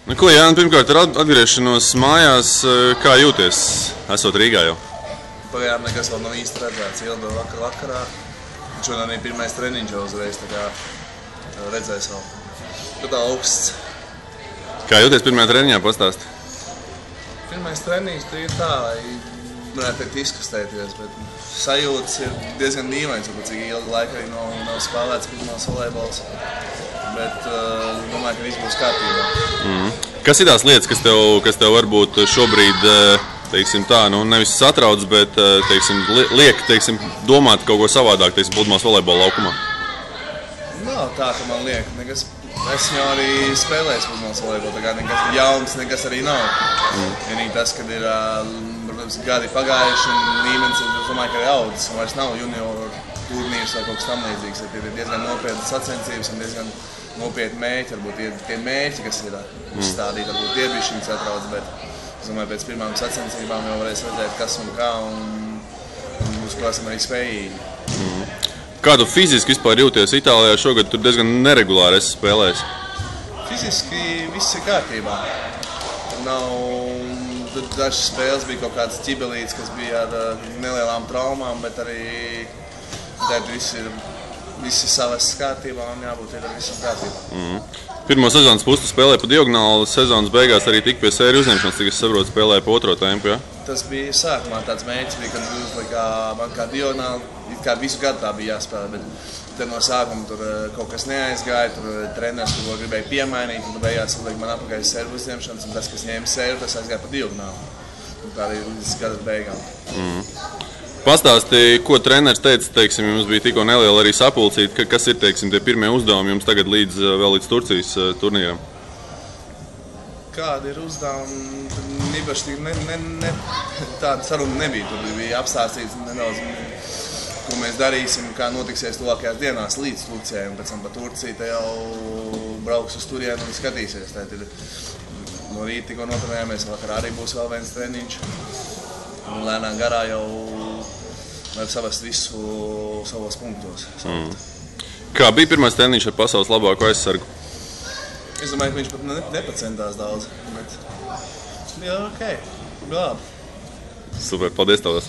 Nu, ko, Jāni, pirmkārt ar atgriešanos mājās, kā jūties, esot Rīgā jau? Pagājām nekas vēl nav īsti redzēts, ieldo vakarā. Šodien arī pirmais treniņš jau uzreiz, tā kā redzēs vēl. Tad augsts. Kā jūties pirmajā treniņā, pastāst? Pirmais treniņš ir tā, lai varētu teikt izkustēties, bet sajūtas ir diezgan dīvains, cik ilgi laika arī nav spēlēts pirmās volejbols. Bet domāju, ka viss būs kārtībā. Kas ir tās lietas, kas tev varbūt šobrīd, teiksim tā, nu nevis satrauc, bet, teiksim, liek, teiksim, domāt kaut ko savādāk, teiksim, pludmales volejbola laukumā? Nav tā, ka man liek. Es jau arī spēlēju pludmales volejbolu, tā kā nekas jauns, nekas arī nav. Vienīgi tas, kad ir, protams, gadi pagājuši un līmenis, es domāju, ka ir audzis. Un vairs nav junioru turnīrs vai kaut kas tam līdzīgs. Ir diezgan nopietnas sacensības un diezgan nopietni mērķi. Varbūt tie mērķi, kas ir uzstādīti, varbūt tie bišķiņi satrauc, bet es domāju, pēc pirmām sacensībām jau varēs redzēt, kas un kā, un uz ko esam arī spējīgi. Kā tu fiziski vispār jūties Itālijā šogad? Tur diezgan neregulāri esi spēlējis. Fiziski viss ir kārtībā. Dažas spēles bija kaut kāds ķibelīts, kas bija ar nelielām traumām, bet arī tad viss ir savas kārtībā un jābūt ar visam kārtībā. Pirmo sezonas pusi spēlēja pa diagonāli, sezonas beigās arī tik pie sēriju uzņemšanas, cik es saprotu, spēlēja pa otro tempu, ja? Tas bija sākumā tāds mērķis, bija, kad uzlika man kā diagonāli, it kā visu gadu tā bija jāspēlē, bet tad no sākuma tur kaut kas neaizgāja, tur treneris to gribēja piemainīt, un beigās uzlika man apakaļ sēriju uzņemšanas, un tas, kas ņēma sēriju, tas aizgāja pa diagonāli. Un tā arī līdz gada beigām. Pastāstīja, ko treneris teica, teiksim, jums bija tikko neliela arī sapulcīta, kas ir, teiksim, tie pirmie uzdevumi jums tagad vēl līdz Turcijas turnīram? Kādi ir uzdevumi? Tāda saruna nebija. Tur bija apstāstīts nedaudz, ko mēs darīsim, kā notiksies tuvākajās dienās līdz Turcijai, un pēc tam pa Turciju te jau brauks uz turieni un skatīsies. Tātad no rīta tikko notrenējāmies, vakarā arī būs vēl viens treniņš. Un lēnām garā jau var savast visu savos punktos. Kā bija pirmais treniņš ar pasaules labāko aizsargu? Es domāju, ka viņš pat nepacentās daudz, bet bija ok, bija labi. Super, paldies tev!